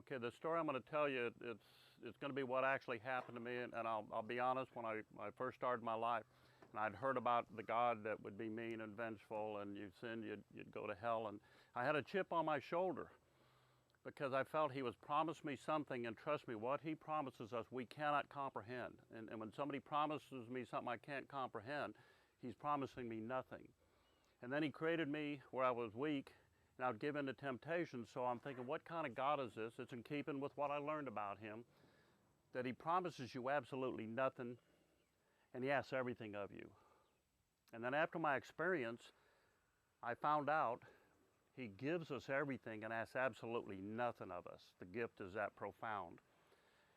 Okay, the story I'm going to tell you, it's going to be what actually happened to me, and I'll be honest, when I first started my life, and I'd heard about the God that would be mean and vengeful, and you sinned, you'd go to hell, and I had a chip on my shoulder because I felt he was promised me something, and trust me, what he promises us, we cannot comprehend. And when somebody promises me something I can't comprehend, he's promising me nothing. And then he created me where I was weak, and I'd give in to temptation. So I'm thinking, what kind of God is this? It's in keeping with what I learned about him, that he promises you absolutely nothing, and he asks everything of you. And then after my experience, I found out he gives us everything and asks absolutely nothing of us. The gift is that profound.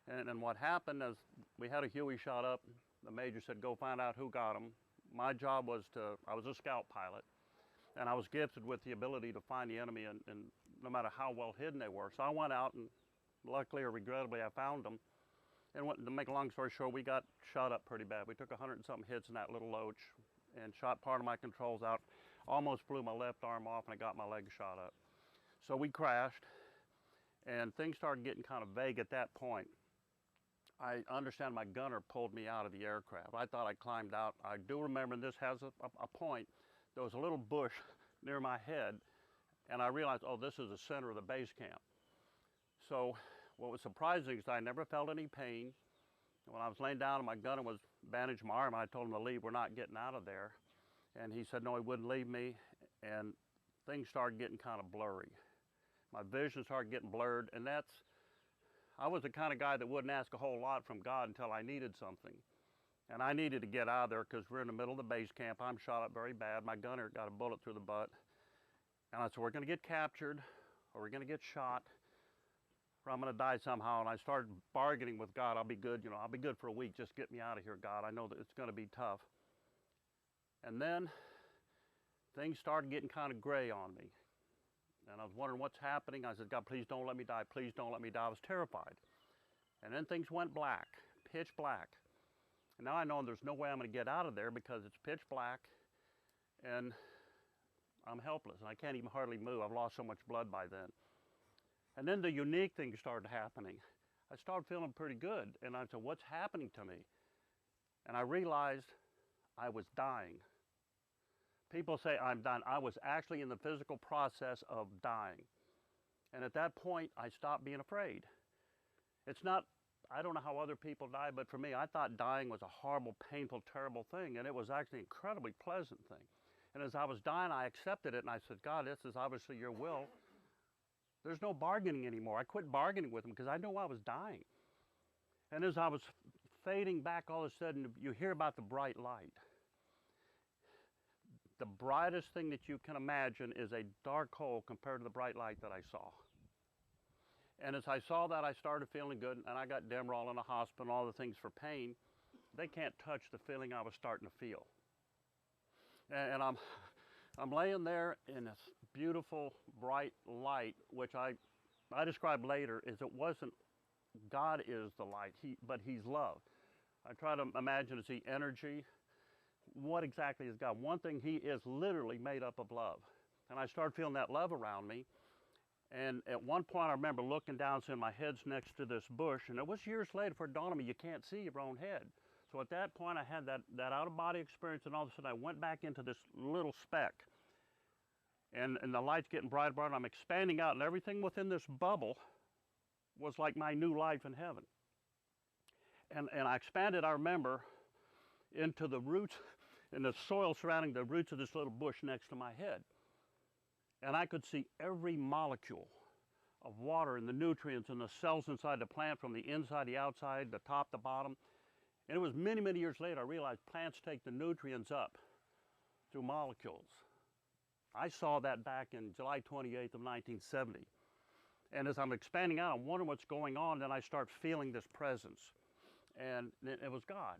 And what happened is we had a Huey shot up. The major said, go find out who got him. My job was I was a scout pilot, and I was gifted with the ability to find the enemy, and no matter how well hidden they were. So I went out, and luckily or regrettably, I found them. And to make a long story short, we got shot up pretty bad. We took 100 and something hits in that little loach and shot part of my controls out. Almost blew my left arm off, and I got my leg shot up. So we crashed, and things started getting kind of vague at that point. I understand my gunner pulled me out of the aircraft. I thought I climbed out. I do remember, and this has a point, there was a little bush near my head, and I realized, oh, this is the center of the base camp. So what was surprising is I never felt any pain. When I was laying down and my gunner was bandaging my arm, I told him to leave, we're not getting out of there. And he said no, he wouldn't leave me, and things started getting kind of blurry. My vision started getting blurred, and I was the kind of guy that wouldn't ask a whole lot from God until I needed something. And I needed to get out of there because we're in the middle of the base camp. I'm shot up very bad. My gunner got a bullet through the butt. And I said, we're going to get captured, or we're going to get shot, or I'm going to die somehow. And I started bargaining with God. I'll be good, I'll be good for a week. Just get me out of here, God. I know that it's going to be tough. And then things started getting kind of gray on me. And I was wondering what's happening. I said, God, please don't let me die. Please don't let me die. I was terrified. And then things went black, pitch black. And now I know there's no way I'm going to get out of there because it's pitch black and I'm helpless and I can't even hardly move. I've lost so much blood by then. And then the unique thing started happening. I started feeling pretty good, and I said, what's happening to me? And I realized I was dying. People say I'm dying. I was actually in the physical process of dying. And at that point, I stopped being afraid. I don't know how other people die, but for me, I thought dying was a horrible, painful, terrible thing, and it was actually an incredibly pleasant thing. And as I was dying, I accepted it, and I said, God, this is obviously your will. There's no bargaining anymore. I quit bargaining with him because I knew I was dying. And as I was fading back, all of a sudden, you hear about the bright light. The brightest thing that you can imagine is a dark hole compared to the bright light that I saw. And as I saw that, I started feeling good, and I got Demerol in the hospital, all the things for pain. They can't touch the feeling I was starting to feel. And I'm laying there in this beautiful, bright light, which I described later as it wasn't, God is the light, but he's love. I try to imagine, is he energy? What exactly is God? One thing, he is literally made up of love. And I started feeling that love around me. And at one point I remember looking down, seeing my head's next to this bush, and it was years later for it dawned on me, you can't see your own head. So at that point I had that out-of-body experience, and all of a sudden I went back into this little speck. And the light's getting brighter and brighter, and I'm expanding out, and everything within this bubble was like my new life in heaven. And I expanded, I remember, into the roots, in the soil surrounding the roots of this little bush next to my head. And I could see every molecule of water and the nutrients and the cells inside the plant, from the inside, the outside, the top, the bottom. And it was many, many years later I realized plants take the nutrients up through molecules. I saw that back in July 28th of 1970. And as I'm expanding out, I'm wondering what's going on, and I start feeling this presence. And it was God.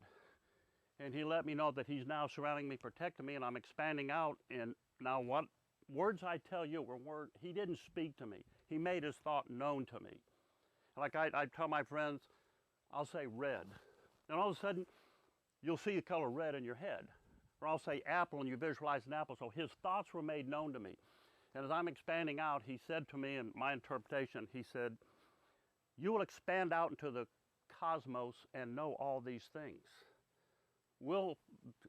And he let me know that he's now surrounding me, protecting me, and I'm expanding out. And now what words I tell you were words, he didn't speak to me. He made his thought known to me. Like I tell my friends, I'll say red. And all of a sudden, you'll see the color red in your head. Or I'll say apple, and you visualize an apple. So his thoughts were made known to me. And as I'm expanding out, he said to me, in my interpretation, he said, you will expand out into the cosmos and know all these things. We'll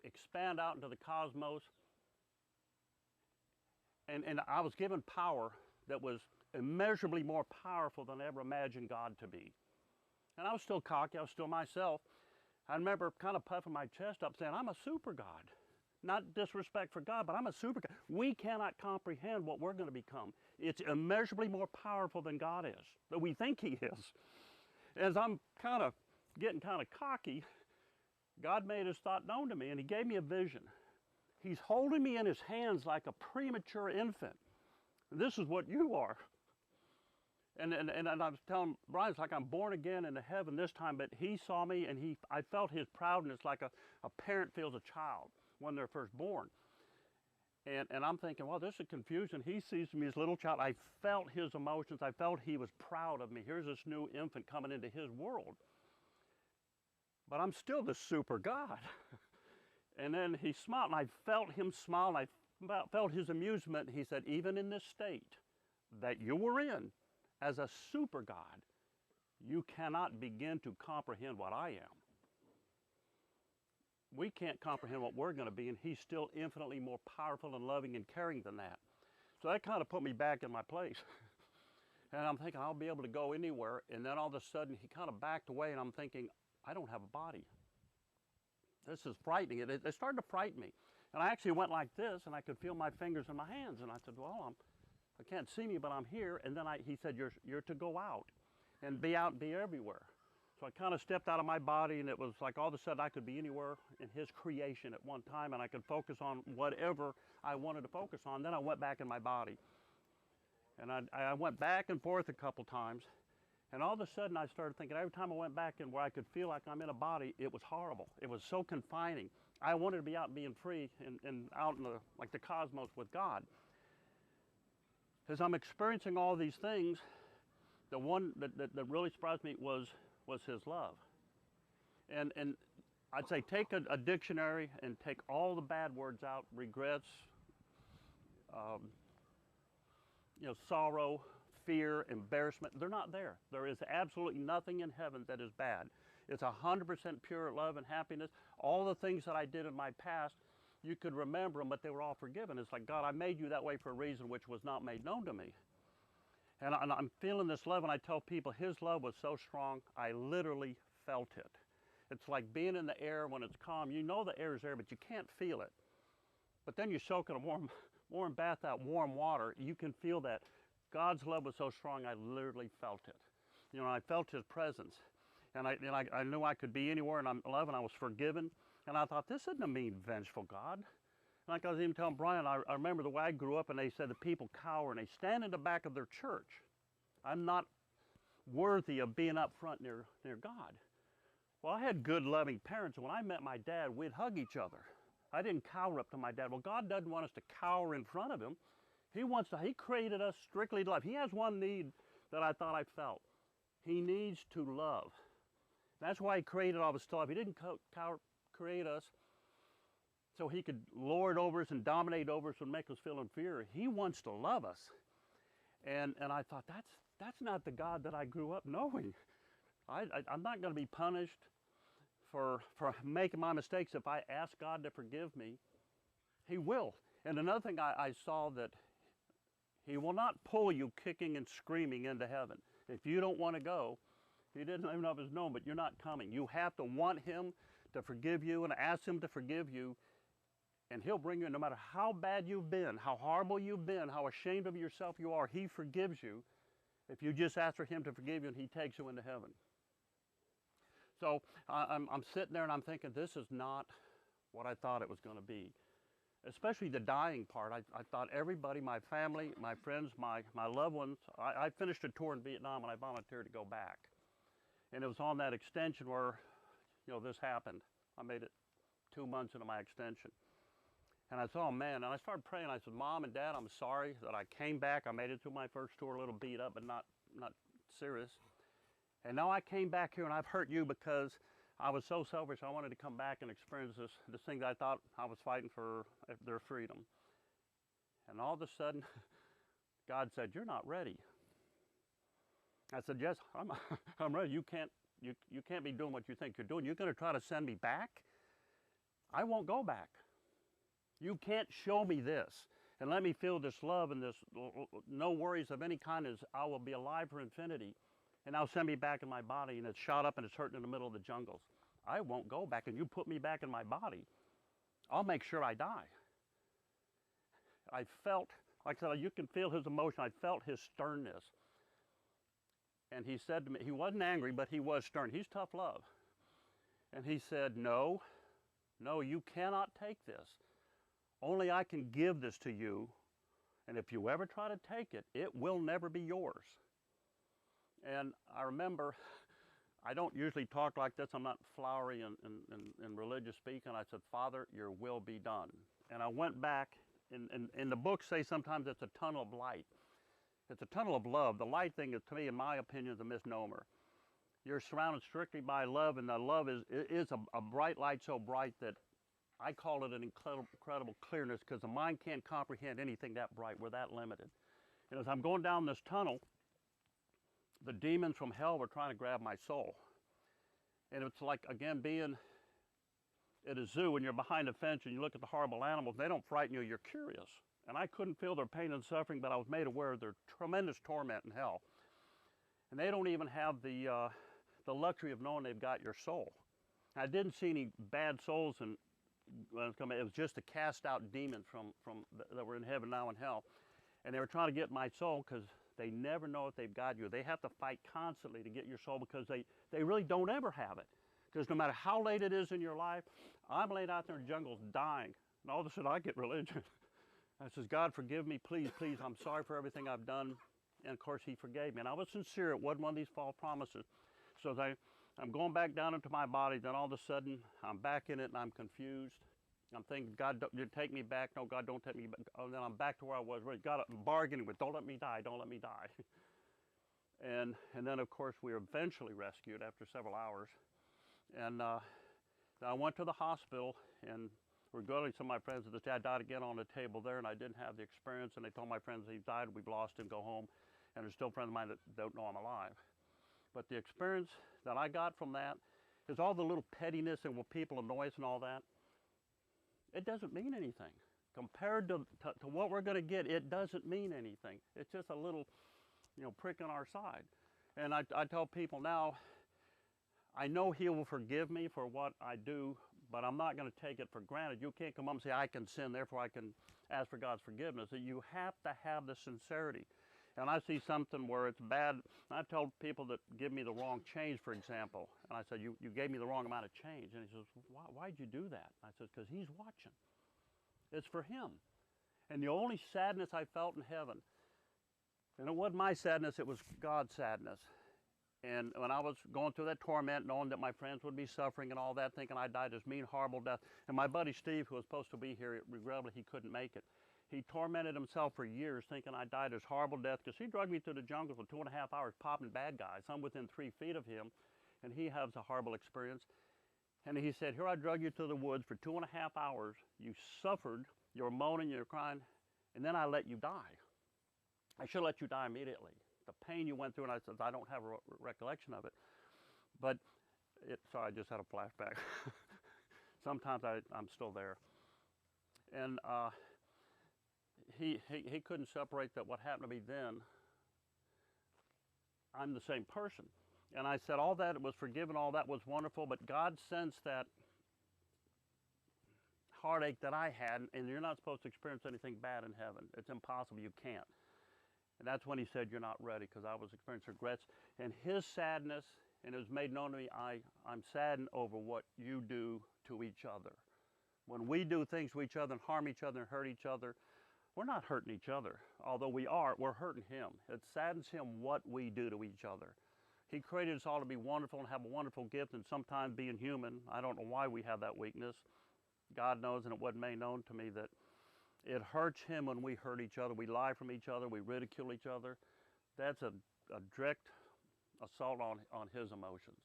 expand out into the cosmos. And I was given power that was immeasurably more powerful than I ever imagined God to be. And I was still cocky, I was still myself. I remember kind of puffing my chest up saying, I'm a super God. Not disrespect for God, but I'm a super God. We cannot comprehend what we're going to become. It's immeasurably more powerful than God is, that we think He is. As I'm kind of getting kind of cocky, God made His thought known to me, and He gave me a vision. He's holding me in His hands like a premature infant. This is what you are. And I was telling Brian, it's like I'm born again into heaven this time, but he saw me and I felt his proudness like a parent feels a child when they're first born. And I'm thinking, well, this is confusion. He sees me as a little child. I felt his emotions. I felt he was proud of me. Here's this new infant coming into his world. But I'm still the super God. And then he smiled, and I felt him smile, and I felt his amusement. He said, even in this state that you were in, as a super God, you cannot begin to comprehend what I am. We can't comprehend what we're going to be, and He's still infinitely more powerful and loving and caring than that. So that kind of put me back in my place. And I'm thinking, I'll be able to go anywhere. And then all of a sudden, He kind of backed away, and I'm thinking, I don't have a body. This is frightening. It started to frighten me. And I actually went like this, and I could feel my fingers in my hands. And I said, well, I can't see me, but I'm here. And then he said, you're to go out and be everywhere. So I kind of stepped out of my body, and it was like all of a sudden I could be anywhere in His creation at one time, and I could focus on whatever I wanted to focus on. Then I went back in my body. And I went back and forth a couple times, and all of a sudden I started thinking, every time I went back in where I could feel like I'm in a body, it was horrible. It was so confining. I wanted to be out being free and out in the cosmos with God. As I'm experiencing all these things, the one that really surprised me was His love. And I'd say take a dictionary and take all the bad words out, regrets, sorrow, fear, embarrassment. They're not there. There is absolutely nothing in heaven that is bad. It's 100% pure love and happiness. All the things that I did in my past, you could remember them, but they were all forgiven. It's like, God, I made you that way for a reason which was not made known to me. And I'm feeling this love, and I tell people His love was so strong, I literally felt it. It's like being in the air when it's calm. You know the air is there, but you can't feel it. But then you soak in a warm bath, that warm water, you can feel that. God's love was so strong, I literally felt it. I felt His presence. And I knew I could be anywhere, and I'm 11, I was forgiven. And I thought, this isn't a mean, vengeful God. Like I was even telling Brian, I remember the way I grew up, and they said the people cower, and they stand in the back of their church. I'm not worthy of being up front near God. Well, I had good, loving parents, and when I met my dad, we'd hug each other. I didn't cower up to my dad. Well, God doesn't want us to cower in front of Him. He created us strictly to love. He has one need that I thought I felt. He needs to love. That's why He created all this stuff. He didn't create us so He could lord over us and dominate over us and make us feel inferior. He wants to love us. And I thought, that's not the God that I grew up knowing. I'm not going to be punished for making my mistakes. If I ask God to forgive me, He will. And another thing I saw, that He will not pull you kicking and screaming into heaven. If you don't want to go, He didn't even know if it's known, but you're not coming. You have to want Him to forgive you and ask Him to forgive you, and He'll bring you, no matter how bad you've been, how horrible you've been, how ashamed of yourself you are, He forgives you if you just ask for Him to forgive you, and He takes you into heaven. So I'm sitting there and I'm thinking, this is not what I thought it was going to be. Especially the dying part. I thought everybody, my family, my friends, my loved ones, I finished a tour in Vietnam and I volunteered to go back. And it was on that extension where, this happened. I made it 2 months into my extension. And I saw, man, and I started praying. I said, Mom and Dad, I'm sorry that I came back. I made it through my first tour a little beat up, but not serious. And now I came back here and I've hurt you because I was so selfish. I wanted to come back and experience this thing that I thought I was fighting for their freedom. And all of a sudden, God said, you're not ready. I said, yes, I'm ready. You can't be doing what you think you're doing. You're going to try to send me back? I won't go back. You can't show me this and let me feel this love and this no worries of any kind as I will be alive for infinity. And now send me back in my body and it's shot up and it's hurting in the middle of the jungles. I won't go back, and you put me back in my body, I'll make sure I die. I felt, like I said, you can feel his emotion. I felt his sternness. And he said to me, he wasn't angry, but he was stern. He's tough love. And he said, no, you cannot take this. Only I can give this to you. And if you ever try to take it, it will never be yours. And I remember, I don't usually talk like this. I'm not flowery in religious speak. And I said, Father, your will be done. And I went back, and the books say sometimes it's a tunnel of light. It's a tunnel of love. The light thing is, to me, in my opinion, is a misnomer. You're surrounded strictly by love, and the love is a bright light so bright that I call it an incredible clearness, because the mind can't comprehend anything that bright. We're that limited. And as I'm going down this tunnel, the demons from hell were trying to grab my soul. And it's like, again, being at a zoo and you're behind a fence and you look at the horrible animals. They don't frighten you, you're curious. And I couldn't feel their pain and suffering, but I was made aware of their tremendous torment in hell. And they don't even have the luxury of knowing they've got your soul. I didn't see any bad souls, and it was just the cast out demons that were in heaven, now in hell. And they were trying to get my soul, because they never know if they've got you. They have to fight constantly to get your soul, because they really don't ever have it. Because no matter how late it is in your life, I'm laid out there in the jungles dying. And all of a sudden I get religion. I says, God, forgive me, please, please. I'm sorry for everything I've done. And of course he forgave me. And I was sincere. It wasn't one of these false promises. So I'm going back down into my body. Then all of a sudden I'm back in it and I'm confused. I'm thinking, God, you take me back. No, God, don't take me back. Oh, then I'm back to where I was. God, I'm bargaining with, don't let me die, don't let me die. And then, of course, we were eventually rescued after several hours. And I went to the hospital, and regrettably, some of my friends said, Dad died again on the table there, and I didn't have the experience. And they told my friends he died, we've lost him, go home. And there's still friends of mine that don't know I'm alive. But the experience that I got from that is all the little pettiness and what people annoy us and all that. It doesn't mean anything. Compared to what we're going to get, it doesn't mean anything. It's just a little, prick on our side. And I tell people now, I know he will forgive me for what I do, but I'm not going to take it for granted. You can't come up and say, I can sin, therefore I can ask for God's forgiveness. You have to have the sincerity. And I see something where it's bad. I tell people that give me the wrong change, for example. And I said, you gave me the wrong amount of change. And he says, why'd you do that? I said, because he's watching. It's for him. And the only sadness I felt in heaven, and it wasn't my sadness, it was God's sadness. And when I was going through that torment, knowing that my friends would be suffering and all that, thinking I died this mean, horrible death. And my buddy Steve, who was supposed to be here, regrettably he couldn't make it. He tormented himself for years, thinking I died this horrible death, because he dragged me through the jungle for 2.5 hours, popping bad guys. I'm within 3 feet of him, and he has a horrible experience. And he said, here I drug you to the woods for 2.5 hours. You suffered, you were moaning, you were crying, and then I let you die. I should let you die immediately. The pain you went through, and I said, I don't have a recollection of it. But, sorry, I just had a flashback. Sometimes I'm still there. And he couldn't separate that what happened to me then, I'm the same person. And I said, all that was forgiven, all that was wonderful, but God sensed that heartache that I had, and you're not supposed to experience anything bad in heaven. It's impossible, you can't. And that's when he said, you're not ready, because I was experiencing regrets. And his sadness, and it was made known to me, I'm saddened over what you do to each other. When we do things to each other and harm each other and hurt each other, we're not hurting each other. Although we're hurting him. It saddens him what we do to each other. He created us all to be wonderful and have a wonderful gift, and sometimes being human, I don't know why we have that weakness. God knows, and it wasn't made known to me that it hurts him when we hurt each other. We lie from each other. We ridicule each other. That's a direct assault on his emotions.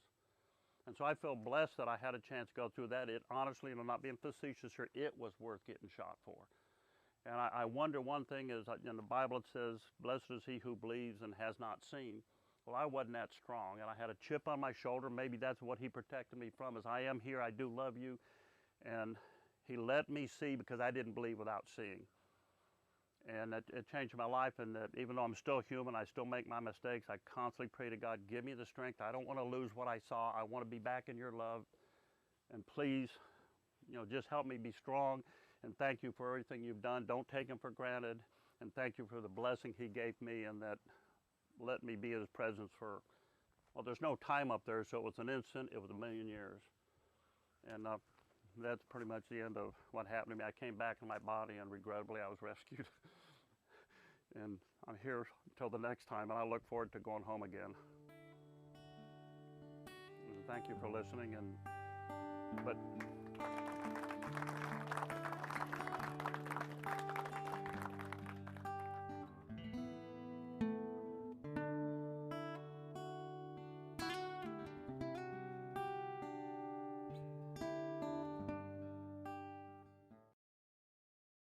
And so I feel blessed that I had a chance to go through that. It honestly, and I'm not being facetious here, it was worth getting shot for. And I wonder, one thing is, in the Bible it says, blessed is he who believes and has not seen. Well, I wasn't that strong, and I had a chip on my shoulder. Maybe that's what he protected me from, is I am here, I do love you. And he let me see because I didn't believe without seeing. And it changed my life, and that even though I'm still human, I still make my mistakes, I constantly pray to God, give me the strength. I don't want to lose what I saw. I want to be back in your love. And please, just help me be strong. And thank you for everything you've done. Don't take him for granted. And thank you for the blessing he gave me, and that let me be in his presence for, well, there's no time up there, so it was an instant, it was 1,000,000 years. And that's pretty much the end of what happened to me. I came back in my body, and regrettably I was rescued. And I'm here until the next time, and I look forward to going home again. And thank you for listening. But